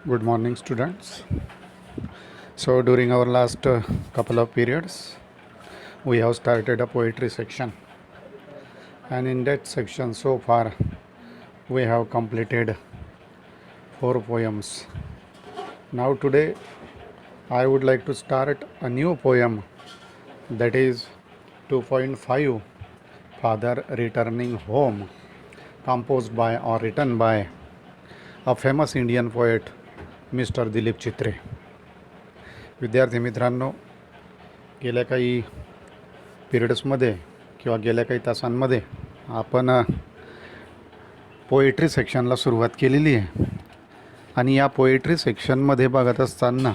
Good morning, students. So, during our last couple of periods, we have started a poetry section, and in that section, so far, we have completed 4 poems. Now, today, I would like to start a new poem, that is 2.5, Father Returning Home, composed by or written by a famous Indian poet, Mr. Dilip Chitre. विद्यार्थी मित्रांनो, गेल्या काही पिरियड्समध्ये किंवा गेल्या काही तासांमध्ये आपण poetry सेक्शनला सुरुवात केलेली आहे. आणि या पोएट्री सेक्शनमध्ये बघत असताना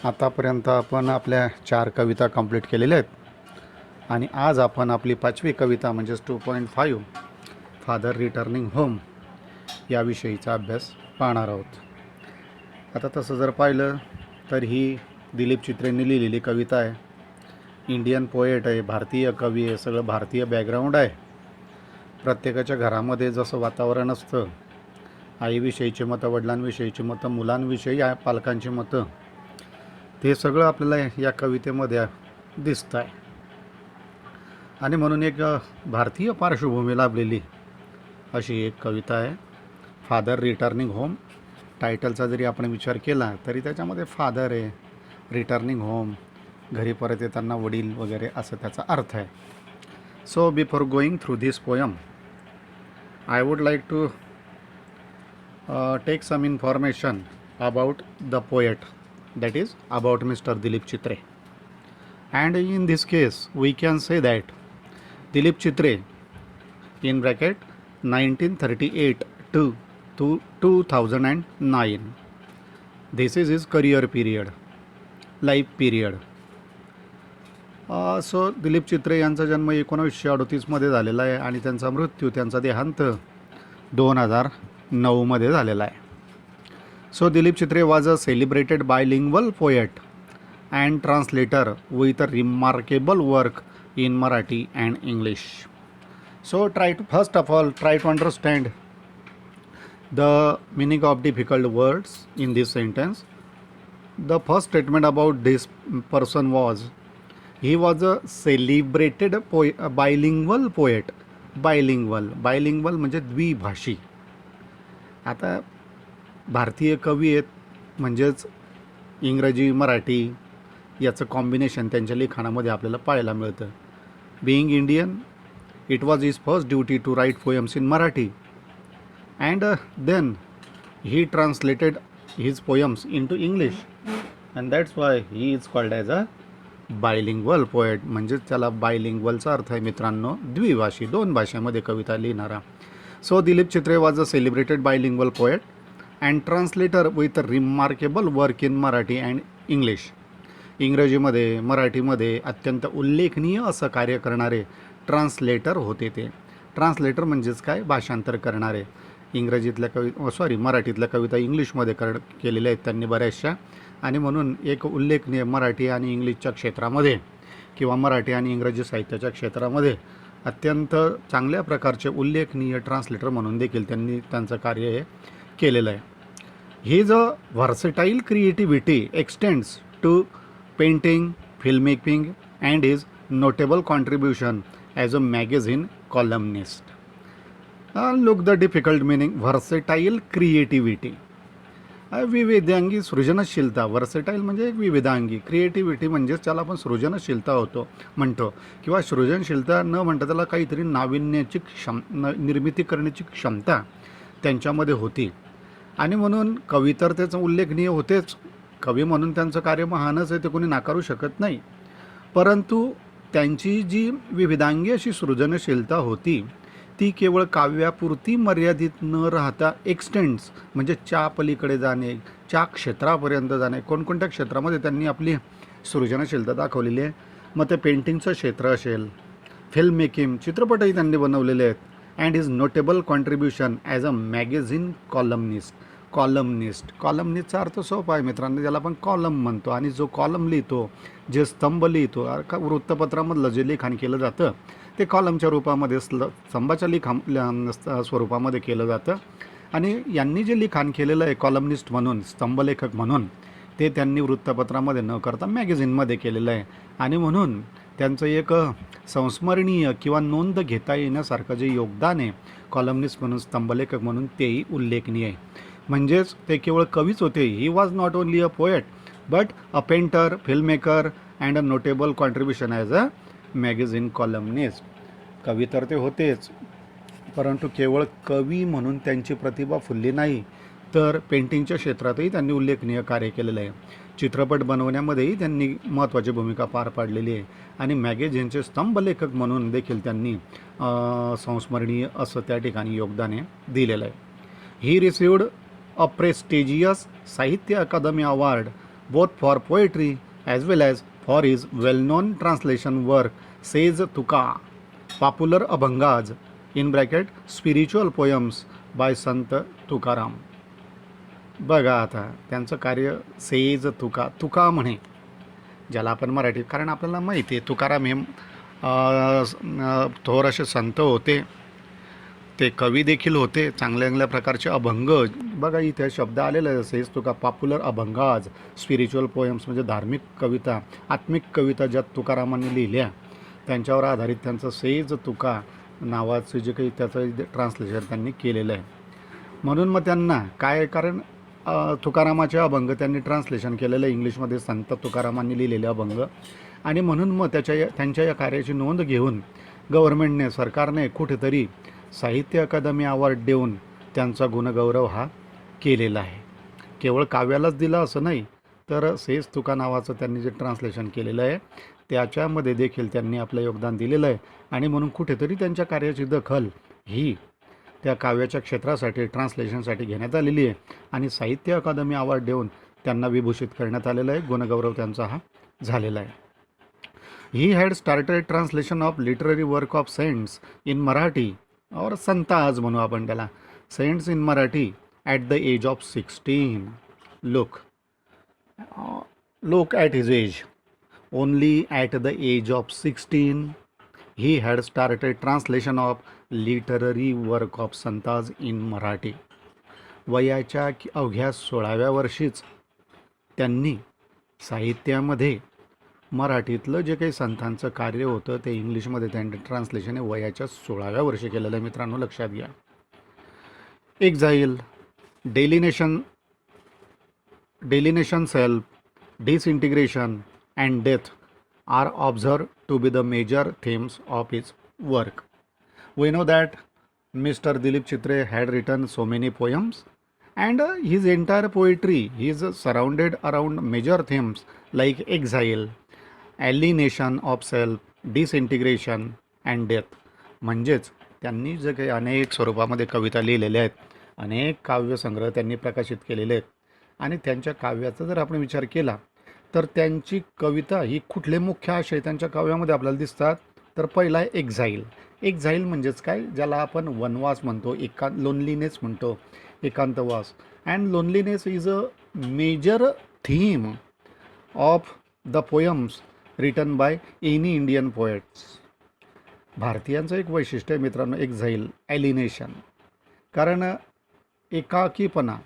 आतापर्यंत आपण आपल्या 4 कविता कंप्लीट केलेल्या आहेत. आणि आज आपण आपली 5वी कविता म्हणजेच 2.5 फादर रिटर्निंग होम याविषयीचा अभ्यास पाहणार आहोत. आता तसं जर पाहिलं तर ही दिलीप चित्रेंनी लिहिलेली कविता आहे. इंडियन पोएट आहे, भारतीय कवी आहे, सगळं भारतीय बॅकग्राऊंड आहे. प्रत्येकाच्या घरामध्ये जसं वातावरण असतं, आईविषयीची मतं, वडिलांविषयीची मतं, मुलांविषयी पालकांची मतं, ते सगळं आपल्याला या कवितेमध्ये दिसतं आहे. आणि म्हणून एक भारतीय पार्श्वभूमी लाभलेली अशी एक कविता आहे, फादर रिटर्निंग होम. टायटलचा जरी आपण विचार केला तरी त्याच्यामध्ये फादर आहे, रिटर्निंग होम, घरी परत येताना वडील वगैरे असं त्याचा अर्थ आहे. So before going through this poem, I would like to take some information about the poet, that is about Mr. Dilip Chitre. And in this case we can say that Dilip Chitre, in bracket 1938 to 2009, this is his career period, life period. So Dilip Chitre यांचा जन्म 1938मध्ये झालेला आहे आणि त्यांचा मृत्यू, त्यांचा देहांत 2009मध्ये झालेला आहे. So Dilip Chitre was a celebrated bilingual poet and translator with a remarkable work in Marathi and English. So first of all try to understand the meaning of difficult words in this sentence. The first statement about this person was he was a celebrated bilingual poet. Bilingual म्हणजे द्विभाषी. आता भारतीय कवी आहेत म्हणजेच इंग्रजी मराठी याचं combination त्यांच्या लिखाणामध्ये आपल्याला पाहायला मिळतं. Being Indian, it was his first duty to write poems in Marathi and then he translated his poems into English and that's why he is called as a bilingual poet. म्हणजेच त्याला बायलिंग्वलचा अर्थ आहे मित्रांनो द्विभाषी, 2 भाषेमध्ये कविता लिहिणारा. So Dilip Chitre was a celebrated bilingual poet and translator with a remarkable work in Marathi and English. इंग्रजीमध्ये मराठीमध्ये अत्यंत उल्लेखनीय असं कार्य करणारे ट्रान्सलेटर होते ते. ट्रान्सलेटर म्हणजेच काय, भाषांतर करणारे. इंग्रजीतल्या मराठीतल्या कविता इंग्लिशमध्ये केलेल्या आहेत त्यांनी बऱ्याचशा. आणि म्हणून एक उल्लेखनीय मराठी आणि इंग्लिशच्या क्षेत्रामध्ये किंवा मराठी आणि इंग्रजी साहित्याच्या क्षेत्रामध्ये अत्यंत चांगल्या प्रकारचे उल्लेखनीय ट्रान्सलेटर म्हणून देखील त्यांनी त्यांचं कार्य हे केलेलं आहे. His versatile creativity extends to painting, filmmaking and his notable contribution as a magazine columnist. Look the difficult meaning, versatile creativity. विविधांगी सृजनशीलता. वर्सेटाईल म्हणजे एक विविधांगी, क्रिएटिव्हिटी म्हणजेच त्याला आपण सृजनशीलता म्हणतो किंवा सृजनशीलता न म्हणता त्याला काहीतरी नाविन्याची निर्मिती करण्याची क्षमता त्यांच्यामध्ये होती. आणि म्हणून कवी तर त्याचं उल्लेखनीय होतेच, कवी म्हणून त्यांचं कार्य महानच आहे, ते कोणी नाकारू शकत नाही. परंतु त्यांची जी विविधांगी अशी सृजनशीलता होती ती केवळ काव्यापुरती मर्यादित न राहता एक्सटेंड्स म्हणजे च्या पलीकडे जाणे, च्या क्षेत्रापर्यंत जाणे. कोणकोणत्या क्षेत्रामध्ये त्यांनी आपली सृजनशीलता दाखवलेली आहे. मग ते पेंटिंगचं क्षेत्र असेल, फिल्म मेकिंग, चित्रपटही त्यांनी बनवलेले आहेत. And his notable contribution as a magazine कॉलमनिस्टचा अर्थ सोपा आहे मित्रांनो, ज्याला आपण कॉलम म्हणतो. आणि जो कॉलम लिहितो, जे स्तंभ लिहितो, वृत्तपत्रामधलं जे लिखाण केलं जातं ते कॉलमच्या रूपामध्ये स्तंभाच्या स्वरूपामध्ये केलं जातं. आणि यांनी जे लिखाण केलेलं आहे कॉलमनिस्ट म्हणून, स्तंभलेखक म्हणून, ते त्यांनी वृत्तपत्रामध्ये न करता मॅगझिनमध्ये केलेलं आहे. आणि म्हणून त्यांचं एक संस्मरणीय किंवा नोंद घेता येण्यासारखं जे योगदान आहे कॉलमनिस्ट म्हणून, स्तंभलेखक म्हणून, तेही उल्लेखनीय आहे. म्हणजेच ते केवळ कवीच होते. He was not only a poet but a painter, filmmaker and a notable contribution as a magazine columnist. कवी तर ते होतेच, परंतु केवळ कवी म्हणून त्यांची प्रतिभा फुलली नाही, तर पेंटिंगच्या क्षेत्रातही त्यांनी उल्लेखनीय कार्य केलेलं आहे. चित्रपट बनवण्यामध्येही त्यांनी महत्त्वाची भूमिका पार पाडलेली आहे. आणि मॅगझिनचे स्तंभलेखक म्हणून देखील त्यांनी संस्मरणीय असं त्या ठिकाणी योगदान दिलेलं आहे. ही रिसिव्ड अ प्रेस्टिजियस साहित्य अकादमी award both for poetry as well as for his well-known translation work says Tuka, popular अभंगाज in bracket spiritual poems by संत तुकाराम. बघा आता त्यांचं कार्य सेज तुका, तुका म्हणे ज्याला आपण मराठीत, कारण आपल्याला माहिती आहे तुकाराम हे थोर असे संत होते, ते कवी देखील होते, चांगल्या चांगल्या प्रकारचे अभंग. बघा इथे शब्द आलेला आहे, सेज तुका, पॉप्युलर अभंगाज, स्पिरिच्युअल पोएम्स म्हणजे धार्मिक कविता, आत्मिक कविता ज्या तुकारामांनी लिहिल्या त्यांच्यावर आधारित त्यांचं सेज तुका नावाचं जे काही त्याचं ट्रान्सलेशन त्यांनी केलेलं आहे. म्हणून मग त्यांना काय, कारण तुकारामाचे अभंग त्यांनी ट्रान्सलेशन केलेलं आहे इंग्लिशमध्ये, संत तुकारामांनी लिहिलेले अभंग. आणि म्हणून मग त्यांच्या या कार्याची नोंद घेऊन गव्हर्नमेंटने, सरकारने कुठेतरी साहित्य अकादमी अवॉर्ड देऊन त्यांचा गुणगौरव हा केलेला आहे. केवळ काव्यालाच दिला असं नाही, तर सेज तुका नावाचं त्यांनी जे ट्रान्सलेशन केलेलं आहे त्याच्यामध्ये देखील त्यांनी आपलं योगदान दिलेलं आहे. आणि म्हणून कुठेतरी त्यांच्या कार्याची दखल ही त्या काव्याच्या क्षेत्रासाठी, ट्रान्सलेशनसाठी घेण्यात आलेली आहे आणि साहित्य अकादमी अवॉर्ड देऊन त्यांना विभूषित करण्यात आलेलं आहे. गुणगौरव त्यांचा हा झालेला आहे. He had started translation of literary work of saints in Marathi, और संत आज म्हणू आपण त्याला, saints in Marathi at the age of 16. Look at his age. Only at the age of 16 he had started translation of literary work of संताज in Marathi. वयाच्या अवघ्या 16व्या वर्षीच त्यांनी साहित्यामध्ये मराठीतलं जे काही संतांचं कार्य होतं ते इंग्लिशमध्ये त्यांनी ट्रान्सलेशन हे वयाच्या 16व्या वर्षी केलेलं आहे. मित्रांनो लक्षात घ्या. Exile, delineation self, disintegration and death are observe to be the major themes of his work. We know that Mr. Dilip Chitre had written so many poems, and his entire poetry is surrounded around major themes like exile, alienation of self, disintegration and death. म्हणजेच त्यांनी जे काही अनेक स्वरूपामध्ये कविता लिहिलेल्या आहेत, अनेक काव्यसंग्रह त्यांनी प्रकाशित केलेले आहेत. आणि त्यांच्या काव्याचा जर आपण विचार केला तर त्यांची कविता ही कुठले मुख्य आशय त्यांच्या काव्यामध्ये आपल्याला दिसतात, तर पहिला आहे एक्झाईल. एक्झाईल म्हणजेच काय, ज्याला आपण वनवास म्हणतो, लोनलीनेस म्हणतो, एकांतवास. And loneliness is a major theme of the poems written by any Indian poets. भारतीयांचं एक वैशिष्ट्य आहे मित्रांनो एक्झाईल, ॲलिनेशन, कारण एकाकीपणा.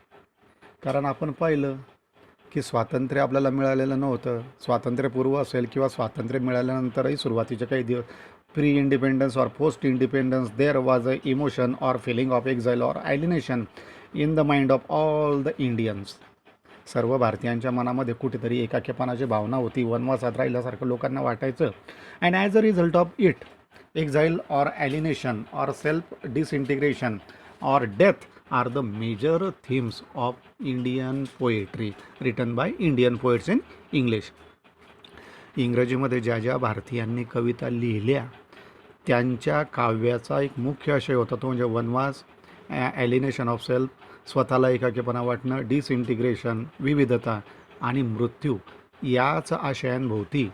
कारण आपण पाहिलं की स्वातंत्र्य आपल्याला मिळालेलं नव्हतं, स्वातंत्र्यपूर्व असेल किंवा स्वातंत्र्य मिळाल्यानंतरही सुरुवातीचे काही दिवस, प्री इंडिपेंडन्स और post independence, there was a emotion और फिलिंग ऑफ एक्झाईल और alienation in the mind of all the Indians. सर्व भारतीयांच्या मनामध्ये कुठेतरी एकाकीपणाची भावना होती, वनवासात राहिल्यासारखं लोकांना वाटायचं. And as a result of it, axil और ॲलिनेशन और सेल्फ डिसइंटिग्रेशन और death are the major themes of Indian poetry written by Indian poets in English. इंग्रजीमध्ये ज्या ज्या भारतीयांनी कविता लिहिल्या त्यांच्या काव्याचा एक मुख्य आशय होता तो म्हणजे वनवास, ॲलिनेशन ऑफ सेल्फ, स्वतःला एकाकीपणा वाटणं, डिसइंटिग्रेशन, विविधता आणि मृत्यू. याच आशयांभोवती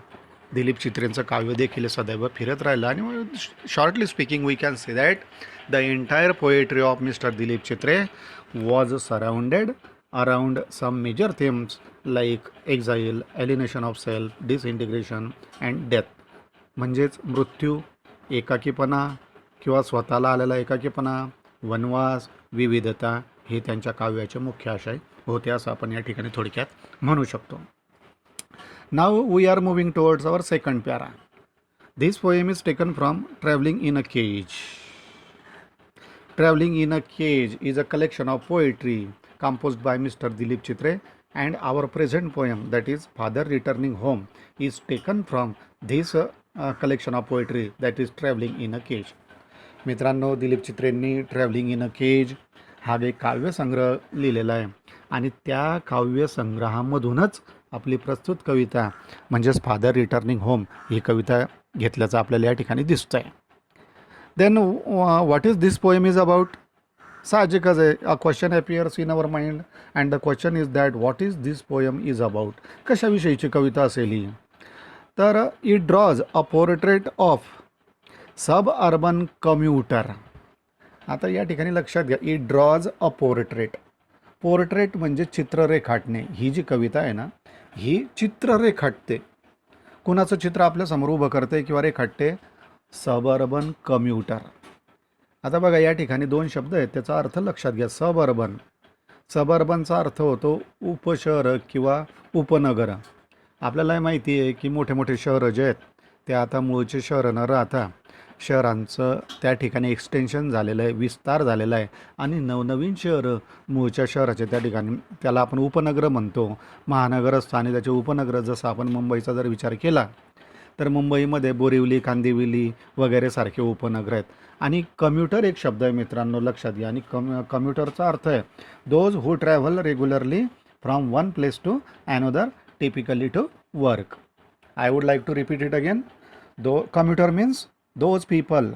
दिलीप चित्रेंचं काव्य देखील सदैव फिरत राहिलं. आणि shortly speaking we can say that the entire poetry of mister Dilip Chitre was surrounded around some major themes like exile, alienation of self, disintegration and death. म्हणजेच मृत्यू, एकाकीपणा किंवा स्वतःला आलेला एकाकीपणा, वनवास, विविधता हे त्यांच्या काव्याचे मुख्य आशय होते असं आपण या ठिकाणी थोडक्यात म्हणू शकतो. Now we are moving towards our second para. This poem is taken from travelling in a cage. Traveling in a Cage is a collection of poetry composed by Mr. Dilip Chitre, and our present poem, that is Father Returning Home, is taken from this collection of poetry, that is Traveling in a Cage. मित्रांनो, दिलीप चित्रेंनी travelling in a cage हा एक काव्यसंग्रह लिहिलेला आहे आणि त्या काव्यसंग्रहामधूनच आपली प्रस्तुत कविता म्हणजेच फादर रिटर्निंग होम ही कविता घेतल्याचं आपल्याला या ठिकाणी दिसतं आहे. Then what is this poem is about? साहजिकच आहे, a question appears in our mind and the question is that what is this poem is about? कशाविषयीची कविता असेल ही? तर it draws a portrait of suburban commuter. आता या ठिकाणी लक्षात घ्या, it draws a portrait. Portrait म्हणजे चित्र रेखाटणे. ही जी कविता आहे ना, ही चित्र रेखाटते. कुणाचं चित्र आपल्यासमोर उभं करते किंवा रेखाटते? Suburban commuter. आता बघा, या ठिकाणी दोन शब्द आहेत, त्याचा अर्थ लक्षात घ्या. सबअर्बन, सबअर्बनचा अर्थ होतो उपशहर किंवा उपनगर. आपल्याला माहिती आहे की मोठे मोठे शहरं जे आहेत ते आता मूळचे शहरं न राहता शहरांचं त्या ठिकाणी एक्सटेन्शन झालेलं आहे, विस्तार झालेला आहे आणि नवनवीन शहरं मूळच्या शहराचे त्या ठिकाणी त्याला आपण उपनगर म्हणतो. महानगर असतं आणि त्याचे उपनगर, जसं आपण मुंबईचा जर विचार केला तर मुंबईमध्ये बोरिवली, कांदिवली वगैरे सारखे उपनगर आहेत. आणि कम्युटर एक शब्द आहे मित्रांनो, लक्षात घ्या. आणि कम्युटरचा अर्थ आहे those who travel regularly from one place to another, typically to work. I would like to repeat it again. Commuter means those people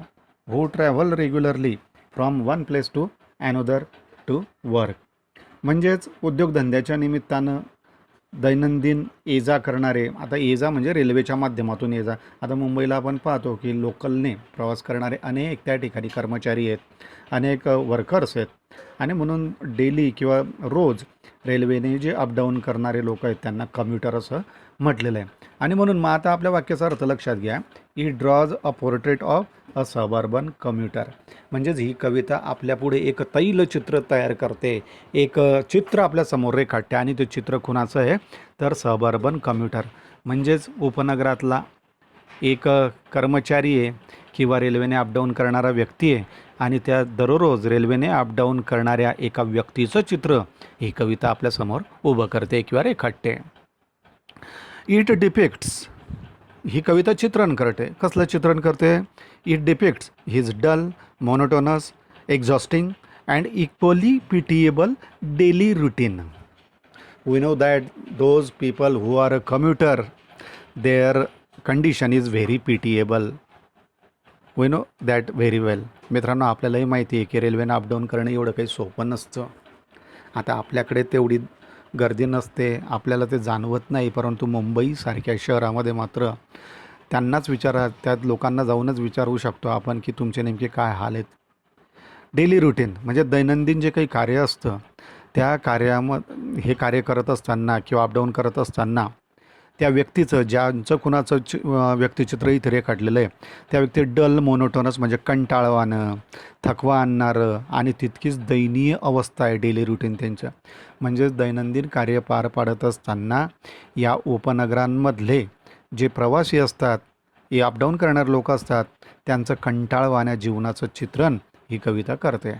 who travel regularly from one place to another to work. म्हणजेच उद्योगधंद्याच्या निमित्तानं दैनंदिन ये जा करणारे. आता ये जा म्हणजे रेल्वेच्या माध्यमातून ये जा. आता मुंबईला आपण पाहतो की लोकलने प्रवास करणारे अनेक त्या ठिकाणी कर्मचारी आहेत, अनेक वर्कर्स आहेत आणि म्हणून डेली किंवा रोज रेल्वेने जे अपडाऊन करणारे लोक आहेत त्यांना कम्युटर असं म्हटलेलं आहे. आणि म्हणून मग आता आपल्या वाक्याचा अर्थ लक्षात घ्या. It draws a portrait of a suburban commuter. म्हणजेच ही कविता आपल्यापुढे एक तैलचित्र तयार करते, एक चित्र आपल्यासमोर रेखाटते आणि ते चित्र कुणाचं आहे तर सबअर्बन कम्युटर म्हणजेच उपनगरातला एक कर्मचारी आहे किंवा रेल्वेने अपडाऊन करणारा व्यक्ती आहे आणि त्या दररोज रेल्वेने अपडाऊन करणाऱ्या एका व्यक्तीचं चित्र ही कविता आपल्यासमोर उभं करते किंवा रेखाटते. इट डिपिक्ट्स, ही कविता चित्रण करते. कसलं चित्रण करते? It depicts his dull, monotonous, exhausting and equally pitiable daily routine. We know that those people who are a commuter, their condition is very pitiable. We know that very well. मित्रांनो, आपल्यालाही माहिती आहे की रेल्वेनं अपडाऊन करणं एवढं काही सोपं नसतं. आता आपल्याकडे तेवढी गर्दी नसते, आपल्याला ते जाणवत नाही, परंतु मुंबईसारख्या शहरामध्ये मात्र त्यांनाच त्या लोकांना जाऊनच विचारू शकतो आपण की तुमचे नेमके काय हाल आहेत. डेली रुटीन म्हणजे दैनंदिन जे काही कार्य असतं त्या हे कार्य करत असताना किंवा अपडाऊन करत असताना त्या व्यक्तीचं, ज्यांचं कुणाचं व्यक्तिचित्र इथे रेखाटलेलं आहे, त्या व्यक्ती डल, मोनोटोनस म्हणजे कंटाळवाणं, थकवा आणणारं आणि तितकीच दयनीय अवस्था आहे डेली रुटीन त्यांचं. म्हणजेच दैनंदिन कार्य पार पाडत असताना या उपनगरांमधले जे प्रवासी असतात, हे अपडाऊन करणारे लोक असतात, त्यांचं कंटाळवाण्या जीवनाचं चित्रण ही कविता करते.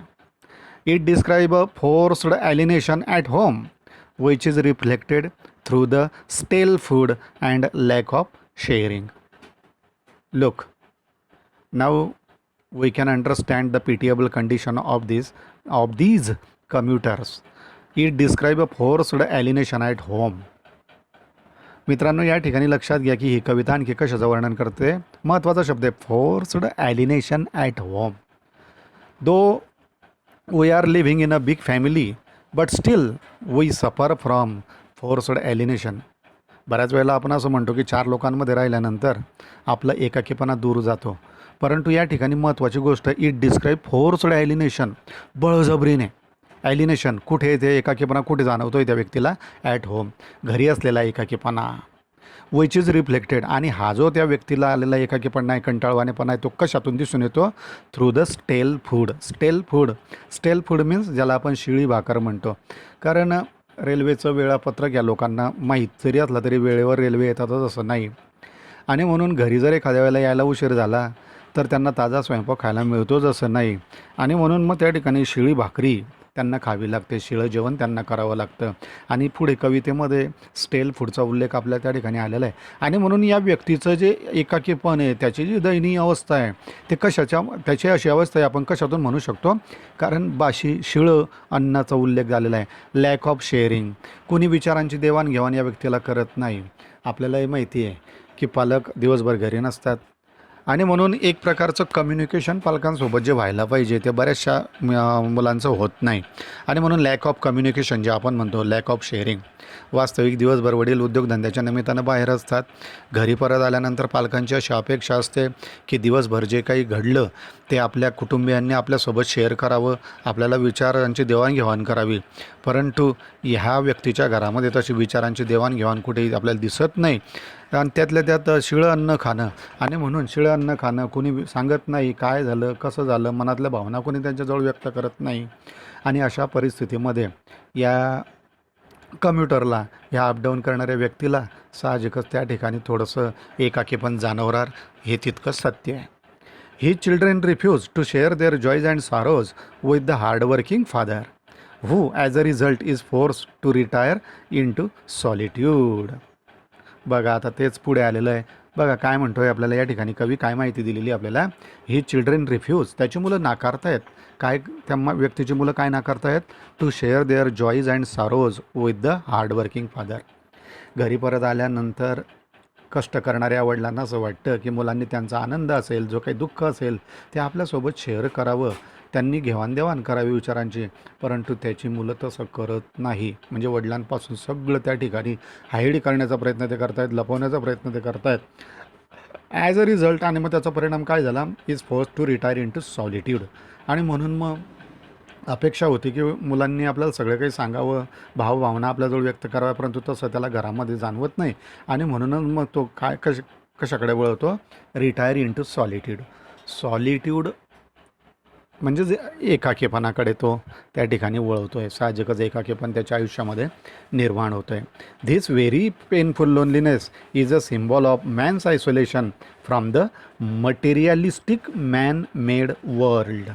It describe a forced alienation at home which is reflected through the stale food and lack of sharing. Look, now we can understand the pitiable condition of these commuters. It describes a forced alienation at home. मित्रांनो, या ठिकाणी लक्षात घ्या की ही कविता आणखी कशाचं वर्णन करते. महत्त्वाचा शब्द आहे forced alienation at home. Though we are living in a big family but still we suffer from forced alienation. बऱ्याच वेळेला आपण असं म्हणतो की 4 लोकांमध्ये राहिल्यानंतर आपला एकाकीपणा दूर जातो, परंतु या ठिकाणी महत्त्वाची गोष्ट इट डिस्क्राईब फोर्स्ड ॲलिनेशन, बळजबरीने. ॲलिनेशन कुठे येते, एकाकीपणा कुठे जाणवतो त्या व्यक्तीला? ॲट होम, घरी असलेला एकाकीपणा. Which is reflected. आणि हा जो त्या व्यक्तीला आलेला एकाकीपणा आहे, कंटाळवाणेपणा आहे, तो कशातून दिसून येतो? थ्रू द स्टेल फूड. स्टेल फूड मीन्स ज्याला आपण शिळी भाकर म्हणतो. कारण रेल्वेचं वेळापत्रक या लोकांना माहीत जरी असलं तरी वेळेवर रेल्वे येतातच असं नाही. आणि म्हणून घरी जर एखाद्या वेळेला यायला उशीर झाला तर त्यांना ताजा स्वयंपाक खायला मिळतोच असं नाही. आणि म्हणून मग त्या ठिकाणी शिळी भाकरी त्यांना खावी लागते, शिळं जेवण त्यांना करावं लागतं. आणि पुढे कवितेमध्ये स्टेल फूडचा उल्लेख आपल्या त्या ठिकाणी आलेला आहे. आणि म्हणून या व्यक्तीचं जे एकाकीपण आहे, त्याची जी दयनीय अवस्था आहे, ते त्याची अशी अवस्था आहे आपण कशातून म्हणू शकतो? कारण बाशी शिळं अन्नाचा उल्लेख झालेला आहे. Lack of sharing. कुणी विचारांची देवाणघेवाण या व्यक्तीला करत नाही. आपल्यालाही माहिती आहे की पालक दिवसभर घरी नसतात आणि म्हणून एक प्रकारचं कम्युनिकेशन पालकांसोबत जे व्हायला पाहिजे ते बऱ्याचशा मुलांचं होत नाही. आणि म्हणून लॅक ऑफ कम्युनिकेशन जे आपण म्हणतो, लॅक ऑफ शेअरिंग. वास्तविक दिवसभर वडील उद्योगधंद्याच्या निमित्तानं बाहेर असतात. घरी परत आल्यानंतर पालकांची अशी अपेक्षा असते की दिवसभर जे काही घडलं ते आपल्या कुटुंबियांनी आपल्यासोबत शेअर करावं, आपल्याला विचारांची देवाणघेवाण करावी. परंतु ह्या व्यक्तीच्या घरामध्ये तशी विचारांची देवाणघेवाण कुठेही आपल्याला दिसत नाही. आणि त्यातल्या त्यात शिळं अन्न खाणं. आणि म्हणून शिळं अन्न खाणं कोणी सांगत नाही, काय झालं, कसं झालं, मनातल्या भावना कोणी त्यांच्याजवळ व्यक्त करत नाही. आणि अशा परिस्थितीमध्ये या कम्युटरला, या अपडाऊन करणाऱ्या व्यक्तीला साहजिकच त्या ठिकाणी थोडंसं एकाकीपण जाणवणार, हे तितकंच सत्य आहे. His children refuse to share their joys and sorrows with the hardworking father who as a result is forced to retire into solitude. बघा आता तेच पुढे आलेलं आहे. बघा काय म्हणतोय आपल्याला या ठिकाणी कवी, काय माहिती दिलेली आपल्याला. ही चिल्ड्रेन रिफ्यूज, त्याची मुलं नाकारतायत. काय त्या व्यक्तीची मुलं काय नाकारतायत? To share their joys and sorrows with the hardworking father. घरी परत आल्यानंतर कष्ट करणाऱ्या वडिलांना असं वाटतं की मुलांनी त्यांचा आनंद असेल, जो काही दुःख असेल ते आपल्यासोबत शेअर करावं, त्यांनी घेवाणदेवाण करावी विचारांची. परंतु त्याची मुलं तसं करत नाही. म्हणजे वडिलांपासून सगळं त्या ठिकाणी हाईड करण्याचा प्रयत्न ते करतायत, लपवण्याचा प्रयत्न ते करतायत. ॲज अ रिझल्ट, आणि मग त्याचा परिणाम काय झाला? Is force to retire into solitude. आणि म्हणून मग अपेक्षा होती की मुलांनी आपल्याला सगळं काही सांगावं, भावभावना आपल्याजवळ व्यक्त कराव्या, परंतु तसं त्याला घरामध्ये जाणवत नाही. आणि म्हणूनच मग तो कशाकडे वळतो? Retire into solitude. Solitude म्हणजे जे एकाकीपणाकडे तो त्या ठिकाणी वळवतो आहे. साहजिकच एकाकीपण त्याच्या आयुष्यामध्ये निर्माण होतं आहे. This very painful loneliness is a symbol of man's isolation from the materialistic man made world.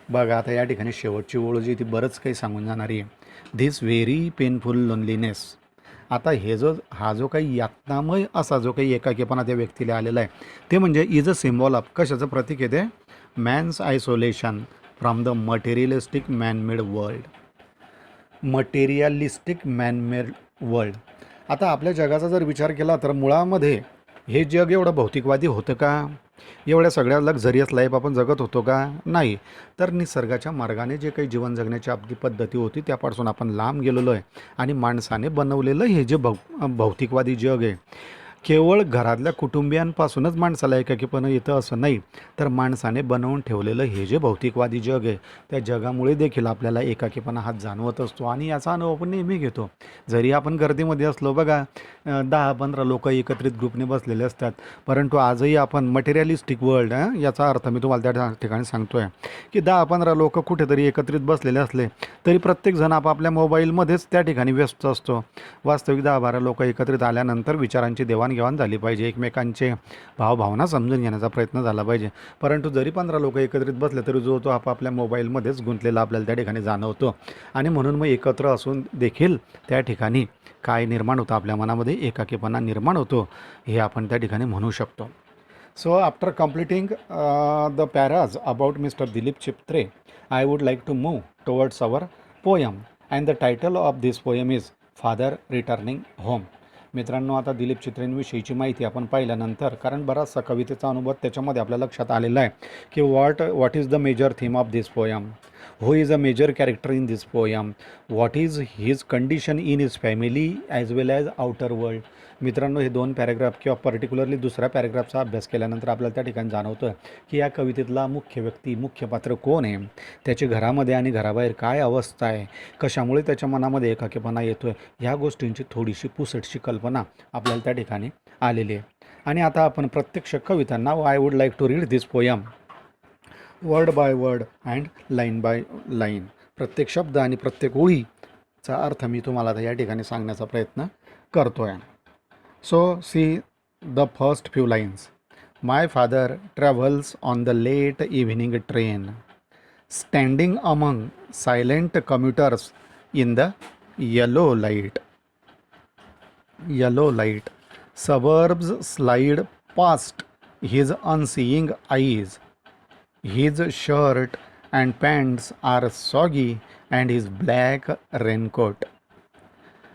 बघा आता या ठिकाणी शेवटची ओळ जी ती बरंच काही सांगून जाणारी आहे. This very painful loneliness. आता हा जो काही यातनामय असा जो काही एकाकीपणा त्या व्यक्तीला आलेला आहे, ते म्हणजे इज अ सिम्बॉल ऑफ, कशाचं प्रतीक आहे ते? Man's isolation from the materialistic man-made world. Materialistic man-made world. आता आपल्या जगाचा जर विचार केला तर मुळामध्ये हे जग एवढं भौतिकवादी होतं का? एवढ्या सगळ्या लक्झरियस लाईफ आपण जगत होतो का? नाही. तर निसर्गाच्या मार्गाने जे काही जीवन जगण्याची आपली पद्धती होती त्यापासून आपण लांब गेलेलो आहे. आणि माणसाने बनवलेलं हे जे भौतिकवादी जग आहे, केवळ घरातल्या कुटुंबियांपासूनच माणसाला एकाकीपणा येतं असं नाही, तर माणसाने बनवून ठेवलेलं हे जे भौतिकवादी जग आहे, त्या जगामुळे देखील आपल्याला एकाकीपणा हा जाणवत असतो. आणि याचा अनुभव आपण नेहमी घेतो. जरी आपण गर्दीमध्ये असलो, बघा 10-15 लोक एकत्रित ग्रुपने बसलेले असतात, परंतु आजही आपण मटेरियलिस्टिक वर्ल्ड, याचा अर्थ मी तुम्हाला त्या ठिकाणी सांगतो आहे की 10-15 लोक कुठेतरी एकत्रित बसलेले असले तरी प्रत्येकजण आपापल्या मोबाईलमध्येच त्या ठिकाणी व्यस्त असतो. वास्तविक 10-12 लोक एकत्रित आल्यानंतर विचारांची देवाणघेवाण झाली पाहिजे, एकमेकांचे भावभावना समजून घेण्याचा प्रयत्न झाला पाहिजे. परंतु जरी 15 लोक एकत्रित बसले तरी जो तो आपापल्या मोबाईलमध्येच गुंतलेला आपल्याला त्या ठिकाणी जाणवतो. आणि म्हणून मग एकत्र असून देखील त्या ठिकाणी काय निर्माण होतं? आपल्या मनामध्ये एकाकीपणा निर्माण होतो, हे आपण त्या ठिकाणी म्हणू शकतो. So after completing the paras about mister Dilip Chitre, I would like to move towards our poem and the title of this poem is father returning home. मित्रांनो, आता दिलीप चित्रेंविषयीची माहिती आपण पाहिल्यानंतर, कारण बराचसा कवितेचा अनुभव त्याच्यामध्ये आपल्या लक्षात आलेला आहे की what is the major theme of this poem. Who is a major character in this poem, what is his condition in his family as well as outer world. मित्रांनो, हे 2 पॅरेग्राफ किंवा पर्टिक्युलरली दुसऱ्या पॅरेग्राफचा अभ्यास केल्यानंतर आपल्याला त्या ठिकाणी जाणवतं की या कवितेतला मुख्य व्यक्ती, मुख्य पात्र कोण आहे, त्याची घरामध्ये आणि घराबाहेर काय अवस्था आहे, कशामुळे त्याच्या मनामध्ये एकाकीपणा येतो आहे, ह्या गोष्टींची थोडीशी पुसटशी कल्पना आपल्याला त्या ठिकाणी आलेली आहे. आणि आता आपण प्रत्यक्ष कविता, now I would like to read this poem word by word and line by line. प्रत्येक शब्द आणि प्रत्येक ओळीचा अर्थ मी तुम्हाला आता या ठिकाणी सांगण्याचा प्रयत्न करतो आहे. So see the first few lines. My father travels on the late evening train, standing among silent commuters in the yellow light. Yellow light. Suburbs slide past his unseeing eyes. His shirt and pants are soggy and his black raincoat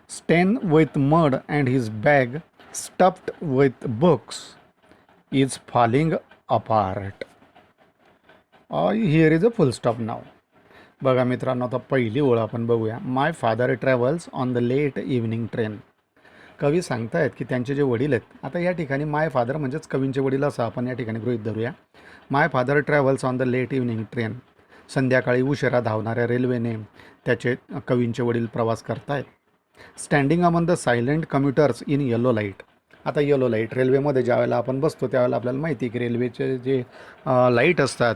stained with mud and his bag stuffed with books is falling apart. Here is a full stop now. बघा मित्रांनो, आता पहिली ओळ आपण बघूया. My father travels on the late evening train. कवी सांगतायत की त्यांचे जे वडील आहेत, आता या ठिकाणी माय फादर म्हणजेच कवींचे वडील असं आपण या ठिकाणी गृहीत धरूया. My father travels on the late evening train. संध्याकाळी उशिरा धावणाऱ्या रेल्वेने त्याचे कवींचे वडील प्रवास करतायत. Standing among the silent commuters in yellow light. आता येलो लाईट, रेल्वेमध्ये ज्यावेळेला आपण बसतो त्यावेळेला आपल्याला माहिती आहे की रेल्वेचे जे लाईट असतात,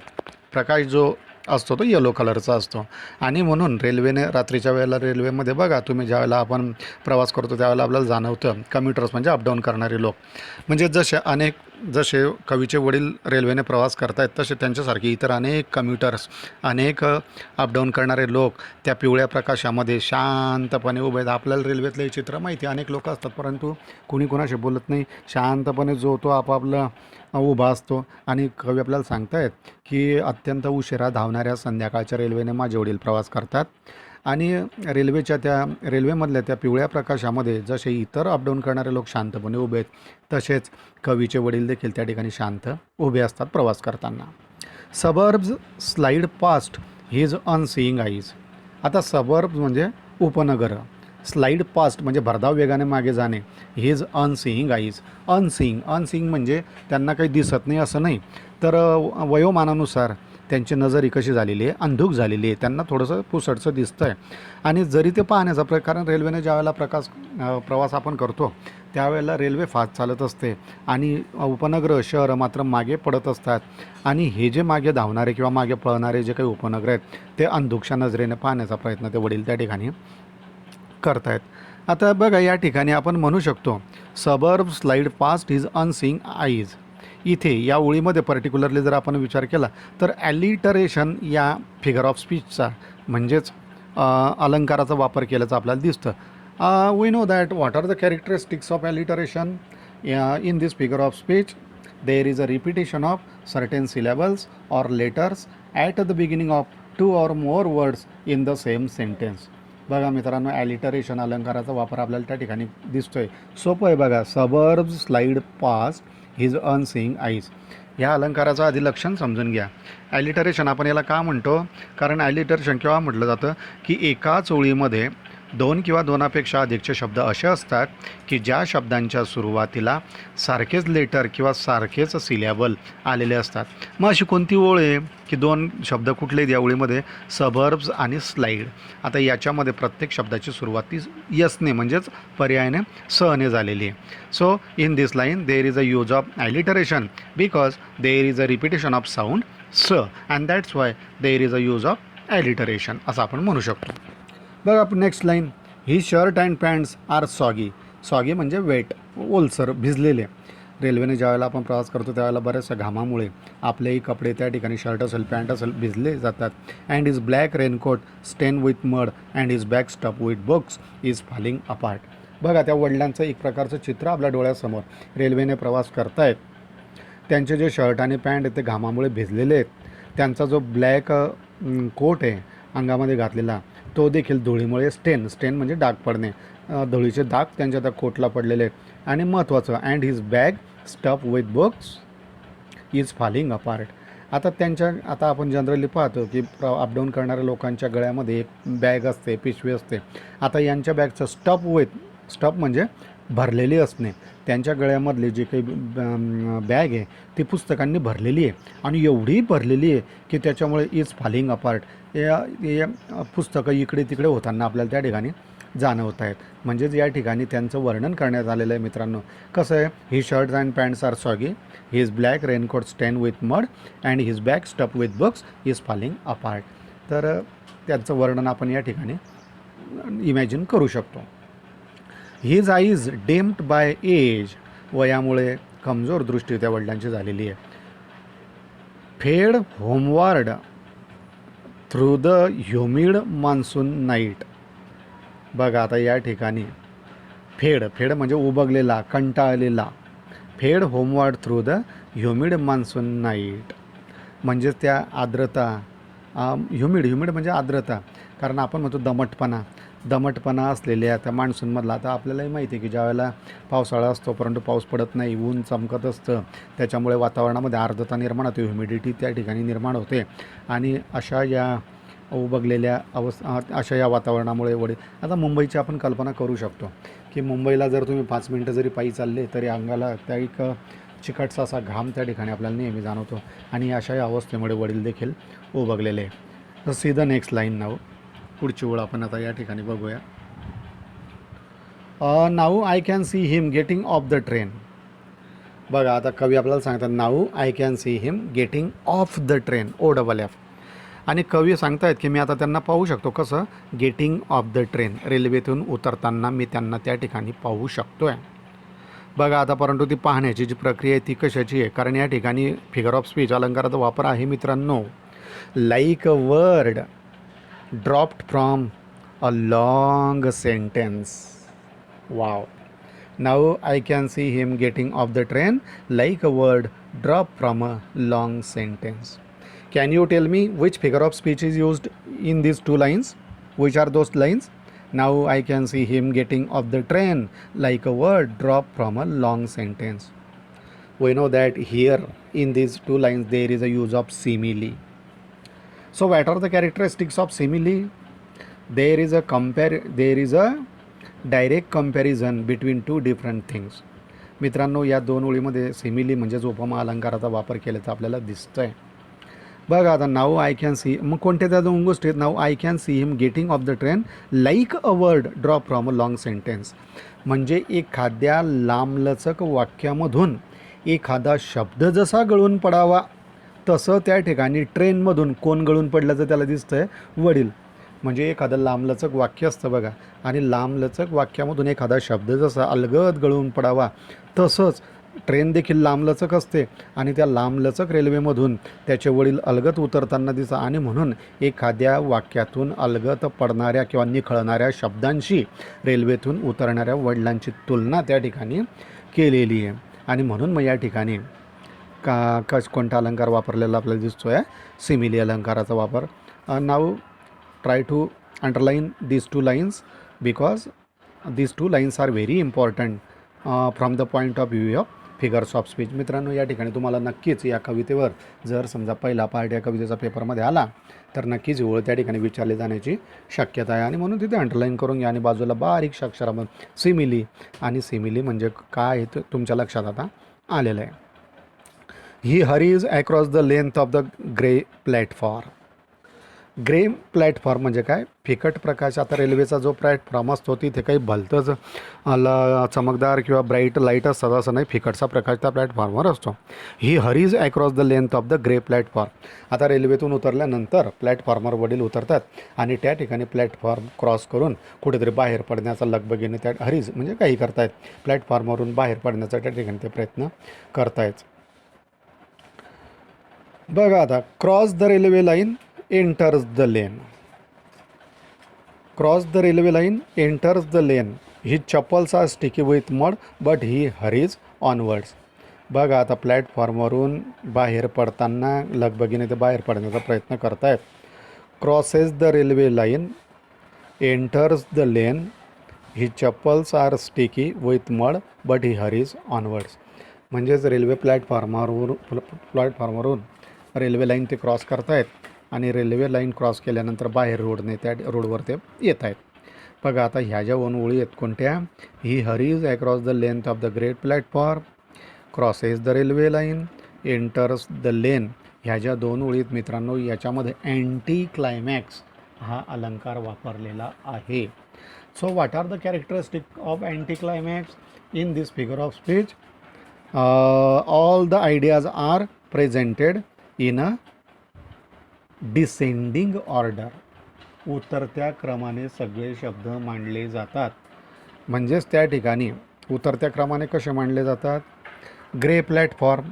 प्रकाश जो असतो तो येलो कलरचा असतो. आणि म्हणून रेल्वेने रात्रीच्या वेळेला रेल्वेमध्ये बघा तुम्ही, ज्यावेळेला आपण प्रवास करतो त्यावेळेला आपल्याला जाणवतं कम्युटर्स म्हणजे अपडाऊन करणारे लोक. म्हणजे जसे कवीचे वडील रेल्वेने प्रवास करतायत तसे त्यांच्यासारखे इतर अनेक कम्युटर्स, अनेक अपडाऊन करणारे लोक त्या पिवळ्या प्रकाशामध्ये शांतपणे उभे आहेत. आपल्याला रेल्वेतलं हे चित्र माहिती आहे, अनेक लोक असतात परंतु कुणी कुणाशी बोलत नाही, शांतपणे जो तो आपापला उभा असतो. आणि कवी आपल्याला सांगतायत की अत्यंत उशिरा धावणाऱ्या संध्याकाळच्या रेल्वेने माझे वडील प्रवास करतात. आणि रेल्वेमधल्या त्या पिवळ्या प्रकाशामध्ये जसे इतर अपडाऊन करणारे लोक शांतपणे उभे आहेत, तसेच कवीचे वडील देखील त्या ठिकाणी शांत उभे असतात प्रवास करताना. Suburbs slide past his unseeing eyes. आता सबर्ब्स म्हणजे उपनगरं, स्लाईड पास्ट म्हणजे भरधाव वेगाने मागे जाणे, हिज अनसीइंग आईज. अनसीइंग म्हणजे त्यांना काही दिसत नाही असं नाही, तर वयोमानानुसार त्यांची नजर कशी झालेली आहे, अंधुक झालेली आहे, त्यांना थोडंसं पुसटचं दिसतं आहे. आणि जरी ते पाहण्याचा कारण रेल्वेने ज्यावेळेला प्रवास आपण करतो त्यावेळेला रेल्वे फास्ट चालत असते आणि उपनगरं शहरं मात्र मागे पडत असतात. आणि हे जे मागे धावणारे किंवा मागे पळणारे जे काही उपनगरं आहेत ते अंधुकच्या नजरेने पाहण्याचा प्रयत्न ते वडील त्या ठिकाणी करतायत. आता बघा या ठिकाणी आपण म्हणू शकतो suburb slide past his unseeing eyes. इथे या ओळीमध्ये पर्टिक्युलरली जर आपण विचार केला तर ॲलिटरेशन या फिगर ऑफ स्पीचचा म्हणजेच अलंकाराचा वापर केल्याचं आपल्याला दिसतं. We know that what are the characteristics of alliteration in this figure of speech. There is a repetition of certain syllables or letters at the beginning of 2 or more words in the same sentence. बघा मित्रांनो, ॲलिटरेशन अलंकाराचा वापर आपल्याला त्या ठिकाणी दिसतोय. सोपं आहे बघा. Suburb slide past his unseeing eyes. ह्या अलंकाराचं आधी लक्षण समजून घ्या. ॲलिटरेशन आपण याला का म्हणतो, कारण ॲलिटरेशन केव्हा म्हटलं जातं की एकाच ओळीमध्ये 2 किंवा 2पेक्षा अधिकचे शब्द असे असतात की ज्या शब्दांच्या सुरुवातीला सारखेच लेटर किंवा सारखेच सिलॅबल आलेले असतात. मग अशी कोणती ओळ आहे की 2 शब्द कुठले या ओळीमध्ये, सबर्ब्स आणि स्लाईड. आता याच्यामध्ये प्रत्येक शब्दाची सुरुवात यसने म्हणजेच पर्यायाने सने झालेली आहे. So in this line there is a use of alliteration because there is a repetition of sound S and that's why there is a use of alliteration असं आपण म्हणू शकतो. बघा next line. His shirt and pants are soggy. Soggy म्हणजे wet, ओलसर, भिजलेले. रेल्वेने ज्यावेळेला आपण प्रवास करतो त्यावेळेला बऱ्याचशा घामामुळे आपलेही कपडे त्या ठिकाणी शर्ट असेल पॅन्ट असेल भिजले जातात. And is black raincoat stain with mud and is bag stuff with books is falling apart. बघा त्या वडिलांचं एक प्रकारचं चित्र आपल्या डोळ्यासमोर. रेल्वेने प्रवास करतायत, त्यांचे जे शर्ट आणि पॅन्ट आहेत ते घामामुळे भिजलेले आहेत. त्यांचा जो ब्लॅक कोट आहे अंगामध्ये घातलेला तो देखील धुळीमुळे स्टेन म्हणजे डाग पडणे, धुळीचे डाग त्यांच्या त्या कोटला पडलेले आहेत. आणि महत्त्वाचं, and his bag stuff with books is falling apart. आता आपण जनरली पाहतो की अपडाऊन करणाऱ्या लोकांच्या गळ्यामध्ये एक बॅग असते, पिशवी असते. आता यांच्या बॅगचं स्टफ म्हणजे भरलेली असणे. त्यांच्या गळ्यामधली जी काही बॅग आहे ती पुस्तकांनी भरलेली आहे आणि एवढी भरलेली आहे की त्याच्यामुळे इज फॉलिंग अपार्ट. या पुस्तकं इकडे तिकडे होताना आपल्याला त्या ठिकाणी जाणवत आहेत. म्हणजेच या ठिकाणी त्यांचं वर्णन करण्यात आलेलं आहे मित्रांनो. कसं आहे, his shirts and pants are soggy, his black raincoat stain with mud and his bag stuff with books is falling apart. तर त्यांचं वर्णन आपण या ठिकाणी इमॅजिन करू शकतो. His eyes dimmed by age, वयामुळे कमजोर दृष्टी त्या वडिलांची झालेली आहे. Fade homeward through the humid monsoon night. बघा आता या ठिकाणी फेड म्हणजे उबगलेला, कंटाळलेला. Fade homeward through the humid monsoon night म्हणजेच त्या आर्द्रता, ह्युमिड म्हणजे आर्द्रता. कारण आपण म्हणतो दमटपणा असलेल्या त्या मान्सूनमधला. आता आपल्यालाही माहिती आहे की ज्यावेळेला पावसाळा असतो परंतु पाऊस पडत नाही, ऊन चमकत असतं, त्याच्यामुळे वातावरणामध्ये आर्द्रता निर्माण होते, ह्युमिडिटी त्या ठिकाणी निर्माण होते. आणि अशा या उबगलेल्या अशा या वातावरणामुळे आता मुंबईची आपण कल्पना करू शकतो की मुंबईला जर तुम्ही 5 मिनटं जरी पायी चालले तरी अंगाला त्या एक चिकटसा असा घाम त्या ठिकाणी आपल्याला नेहमी जाणवतो. आणि अशा या अवस्थेमुळे वडील देखील उबगलेले आहे. तर सी द नेक्स्ट लाईन नाव. पुढची ओळ आपण आता या ठिकाणी बघूया. Now I can see him getting off the train. बघा आता कवी आपल्याला सांगतात now I can see him getting off the train, OFF. आणि कवी सांगतायत की मी आता त्यांना पाहू शकतो. कसं? गेटिंग ऑफ द ट्रेन, रेल्वेतून उतरताना मी त्यांना त्या ठिकाणी पाहू शकतो आहे. बघा आता परंतु ती पाहण्याची जी प्रक्रिया आहे ती कशाची आहे? कारण या ठिकाणी फिगर ऑफ स्पीच अलंकाराचा वापर आहे मित्रांनो. Like a word dropped from a long sentence. Wow. Now I can see him getting off the train like a word drop from a long sentence. Can you tell me which figure of speech is used in these 2 lines? Which are those lines? Now I can see him getting off the train like a word dropped from a long sentence. We know that here in these 2 lines there is a use of simile. So what are the characteristics of simile? There is a direct comparison between 2 different things. मित्रांनो या 2 ओळीमध्ये simile म्हणजेच उपमा अलंकाराचा वापर केल्याचं आपल्याला दिसतंय. बघा आता नाऊ आय कॅन सी, मग कोणत्या त्या 2 गोष्टी आहेत? Now I can see him getting off the train like a word drop from a long sentence. म्हणजे एखाद्या लांबलचक वाक्यामधून एखादा शब्द जसा गळून पडावा तसं त्या ठिकाणी ट्रेनमधून कोण गळून पडल्याचं त्याला दिसतंय? वडील. म्हणजे एखादं लांबलचक वाक्य असतं बघा, आणि लांबलचक वाक्यामधून एखादा शब्द जसा अलगद गळून पडावा तसंच ट्रेन देखील लांबलचक असते आणि त्या लांबलचक रेल्वेमधून त्याचे वडील अलगद उतरताना दिसतात. आणि म्हणून एखाद्या वाक्यातून अलगद पडणाऱ्या किंवा निखळणाऱ्या शब्दांशी रेल्वेतून उतरणाऱ्या वडिलांची तुलना त्या ठिकाणी केलेली आहे. आणि म्हणून मग या ठिकाणी कोणता अलंकार वापरलेला आपल्याला दिसतो आहे? सिमिली अलंकाराचा वापर. Now try to underline these 2 lines because these 2 lines are very important from the point of view of figures of speech. मित्रांनो या ठिकाणी तुम्हाला नक्कीच या कवितेवर जर समजा पहिला पार्ट या कवितेचा पेपरमध्ये आला तर नक्कीच ओळ त्या ठिकाणी विचारली जाण्याची शक्यता आहे. आणि म्हणून तिथे अंडरलाईन करून घ्या आणि बाजूला बारीक अक्षरामध्ये सिमिली, आणि सिमिली म्हणजे काय हे तुमच्या लक्षात आता आलेलं आहे. He hurries across the length of the grey platform. Grey platform म्हणजे काय? फिकट प्रकाश. आता रेल्वेचा जो प्लॅटफॉर्म असतो तिथे काही भलतंच चमकदार किंवा ब्राईट लाईट असतात असं नाही, फिकटचा प्रकाश त्या प्लॅटफॉर्मवर असतो. He hurries across the length of the grey platform. आता रेल्वेतून उतरल्यानंतर प्लॅटफॉर्मवर वडील उतरतात आणि त्या ठिकाणी प्लॅटफॉर्म क्रॉस करून कुठेतरी बाहेर पडण्याचा लगबगीने त्या हरीज म्हणजे काही करतायत, प्लॅटफॉर्मवरून बाहेर पडण्याचा त्या ठिकाणी ते प्रयत्न करतायत. बघा आता cross the railway line enters the lane. Cross the railway line, enters the lane. His chappals are sticky with mud but he hurries onwards. बघा आता प्लॅटफॉर्मवरून बाहेर पडताना लगबगीने ते बाहेर पडण्याचा प्रयत्न करतायत. Crosses the railway line, enters the lane, he chappals are sticky with mud but he hurries onwards. म्हणजेच रेल्वे प्लॅटफॉर्मवरून रेल्वे लाईन ते क्रॉस करतायत आणि रेल्वे लाईन क्रॉस केल्यानंतर बाहेर रोडने त्या रोडवर ते येत आहेत. बघा आता ह्या ज्या 2 ओळी आहेत कोणत्या, he hurries across the length of the great platform, crosses the railway line, enters the lane. ह्या ज्या 2 ओळीत मित्रांनो, याच्यामध्ये अँटी क्लायमॅक्स हा अलंकार वापरलेला आहे. So what are the characteristic of anticlimax in this figure of speech? All the ideas are presented in a descending order. उतरत्या क्रमाने सगळे शब्द मांडले जातात. म्हणजेच त्या ठिकाणी उतरत्या क्रमाने कसे मांडले जातात? ग्रे प्लॅटफॉर्म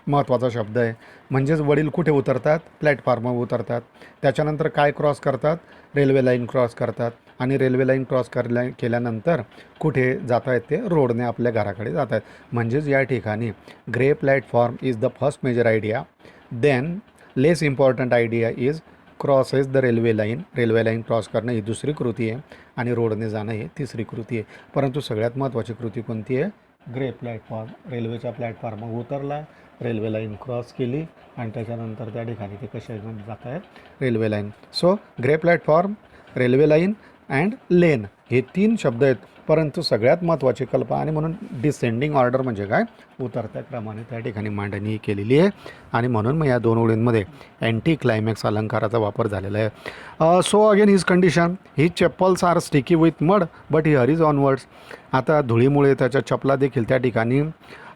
महत्त्वाचा शब्द आहे. म्हणजेच वडील कुठे उतरतात? प्लॅटफॉर्मवर उतरतात. त्याच्यानंतर काय क्रॉस करतात? रेल्वे लाईन क्रॉस करतात. आणि रेल्वे लाईन क्रॉस केल्यानंतर कुठे जात आहेत? ते रोडने आपल्या घराकडे जात आहेत. म्हणजेच या ठिकाणी grey platform is the first major idea. Then less important idea is crosses the railway line. Railway line cross करणं ही दुसरी कृती आहे आणि रोडने जाणं ही तिसरी कृती आहे. परंतु सगळ्यात महत्त्वाची कृती कोणती आहे? Grey platform. रेल्वेच्या प्लॅटफॉर्मवर उतरला, रेल्वे लाईन क्रॉस केली आणि त्याच्यानंतर त्या ठिकाणी ते कशा जात आहेत? Railway line. So grey platform, railway line and lane हे 3 शब्द आहेत. परंतु सगळ्यात महत्त्वाची कल्पना आणि म्हणून डिसेंडिंग ऑर्डर म्हणजे काय? उतरत्या क्रमाने त्या ठिकाणी मांडणी केलेली आहे आणि म्हणून मग या 2 ओळींमध्ये अँटी क्लायमॅक्स अलंकाराचा वापर झालेला आहे. So again his condition, he chappals are sticky with mud but he hurries onwards. आता धुळीमुळे त्याच्या चपला देखील त्या ठिकाणी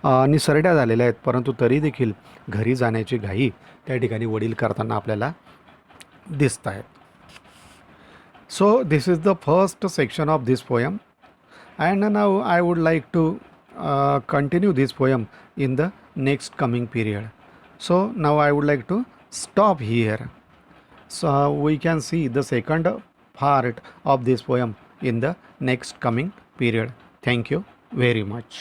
निसरड्या झालेल्या आहेत, परंतु तरी देखील घरी जाण्याची घाई त्या ठिकाणी वडील करताना आपल्याला दिसत आहेत. So this is the first section of this poem and now I would like to continue this poem in the next coming period. So now I would like to stop here. So we can see the second part of this poem in the next coming period. Thank you very much.